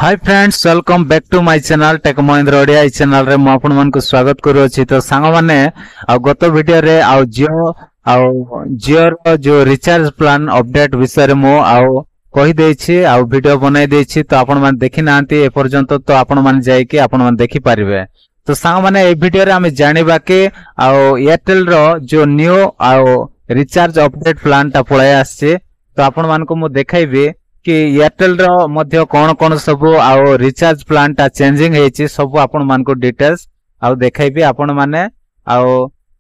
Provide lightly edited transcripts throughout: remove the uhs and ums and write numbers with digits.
Hi friends, welcome back to my channel Tech Mahindra Odia. इस channel रे मैं आपन मन को स्वागत करू छी। तो सांग माने आ गत वीडियो रे जियो रो जो रिचार्ज प्लान अपडेट विषय रे मो कहि देइ छी वीडियो बनाई देइ छी। तो आपन मन देखि नांती ए पर्यंत, तो आपन मन जाई कि आपन मन देखि परिबे। तो सांग माने ए वीडियो रे हम जानिबा कि एयरटेल रो जो न्यू रिचार्ज अपडेट प्लान ता पळाय आछे। तो आपन मन को मो देखाइबे कि एयरटेल रो मध्य कौन कौन सब रिचार्ज प्लान टा चेंजिंग हेची सब आपण मान को डिटेल्स देखाइबे। आपण माने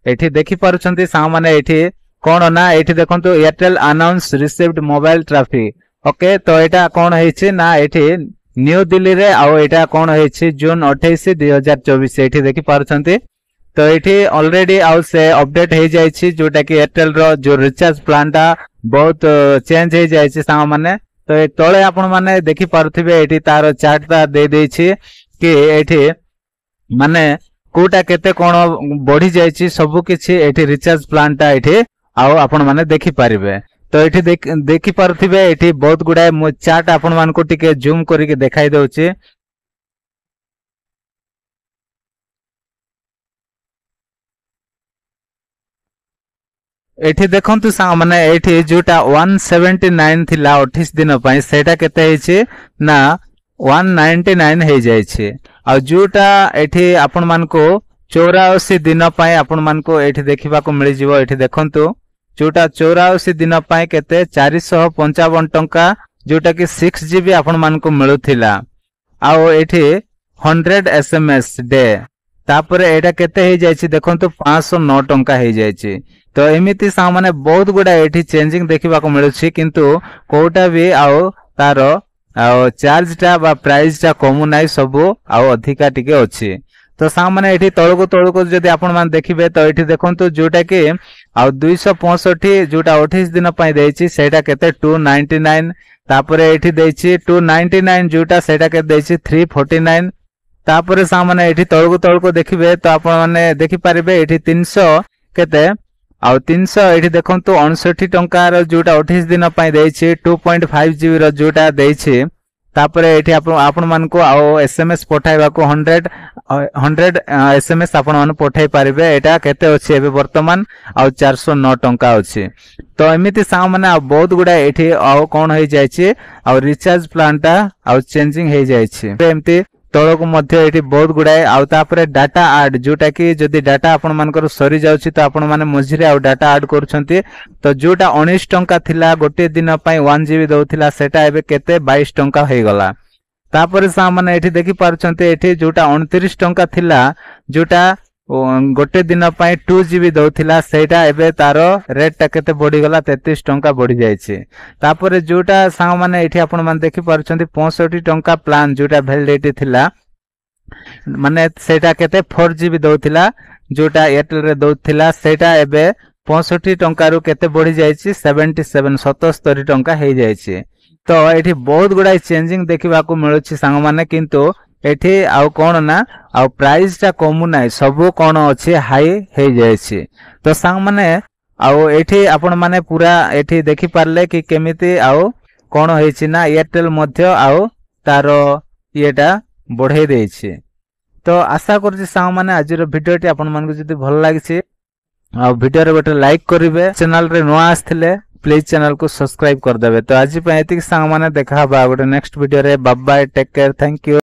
एठी देखि पारुछंती सा माने एठी कोन ना एठी देखंतु Airtel announce received mobile traffic. Okay, तो एटा कोन हेची ना एठी न्यू दिल्ली रे एटा कोन हेची जून 28 2024 एठी देखि पारुछंती। तो एठी ऑलरेडी से अपडेट हे जायछि जोटा कि एयरटेल रो जो रिचार्ज प्लान टा बहुत चेंज हे जायछि सा माने। तो ये तले आपण माने देखि पारुथिबे एठी तार चार्ट ता दे देछि कि एठी माने कोटा केते कोन बढ़ी जायछि सब किछि एठी रिचार्ज प्लान ता एठी आपण माने देखि पारिबे। तो एठी देखि पारुथिबे एठी बहुत गुडा चार्ट आपण मान को टिके जूम करिके देखाई दउछि। एठी देखंतु सा माने एठी जोटा 179 थिला 28 दिन पई सेटा केते हेछि ना 199 हे जाय छै। आ जोटा एठी आपण मान को 84 दिन पई आपण मान को एठी देखिबा को मिलि जिवो। एठी देखंतु जोटा 84 दिन पई केते 455 टंका जोटा कि 6 जीबी आपण मान को मिलुथिला। आ एठी 100 एसएमएस डे तापर एटा केते हे जाय छै देखंतु 509 टंका हे जाय छै। तो एमिति सा माने बहुत गुडा एठी चेंजिंग देखिबा को मिलुछि, किंतु कोटा भी तार चार्ज टा बा प्राइस टा कमु नाइ सब अधिका टिके अछि। तो सा माने एठी तळको जदि आपण मान देखिबे तो एठी देखंतु जोटा कि 265 जोटा 28 दिन पय देछि सेटा केते 299। तापरे एठी देछि 299 जोटा सेटा के देछि 349। तापरे सा माने एठी तळको देखिबे तो आपण माने देखि पारिबे एठी 300 केते 300 एठी देखंतु 59 टंका रो जोटा 28 दिन पय देछि 2.5 जीबी रो जोटा देछि। तापरे एठी आपण मान को एसएमएस पठाइबा को 100 एसएमएस आपण मान पठाइ पारिबे। एटा केते अछि एबे वर्तमान 409 टंका अछि। तो एमिति सा माने बहुत गुडा एठी कोन होई जाय छै रिचार्ज प्लान ता चेंजिंग हे जाय छै। एमिति तळको मध्य एठी बहुत गुडाए तापरे डाटा ऐड जोटा कि जदि डाटा आपण मानकर सरी जाउछि तो आपण माने मझिरे डाटा ऐड करूछंती। तो जोटा 19 टंका थिला गोटे दिन पई 1 जीबी दउथिला सेटा एबे केते 22 टंका हे गला। तापरे सा माने एठी देखि पारुछंती एठी जोटा 29 टंका थिला जोटा गोटे दिन पई 2 जीबी दउथिला सेटा एबे तारो रेट ता केते बढ़ी गला 33 टंका बढ़ी जाय छै। तापरे जोटा सा माने एठी आपण मान देखि पारुछंती 65 टंका प्लान जोटा वैलिडिटी थिला माने सेटा केते 4 जीबी दउथिला जोटा एयरटेल रे दउथिला सेटा एबे 65 टंका रु केते बढ़ी जाय छै 77 टंका हे जाय छै। तो एठी बहुत गुडा चेंजिंग देखिबा को मिलुछि संग माने, किंतु एठी कोन ना प्राइस टा कमु नाइ सब कोन अछि हाई हे जाय छै। तो संग माने एठी आपण माने पूरा एठी देखि पारले कि केमिति कोन होय छै ना एयरटेल मध्य तारो येटा बढ़ाई देइ छै। तो आशा करछि संग माने आज रो वीडियो टी आपण मान को जदि भल लागि छै वीडियो रे गोटे लाइक करिवे। चैनल रे नुआ आस्थिले प्लीज चैनल को सब्सक्राइब कर देबे। तो आज पे एतिक संग माने देखा बा गोटे नेक्स्ट वीडियो रे। Bye bye, take care, thank you.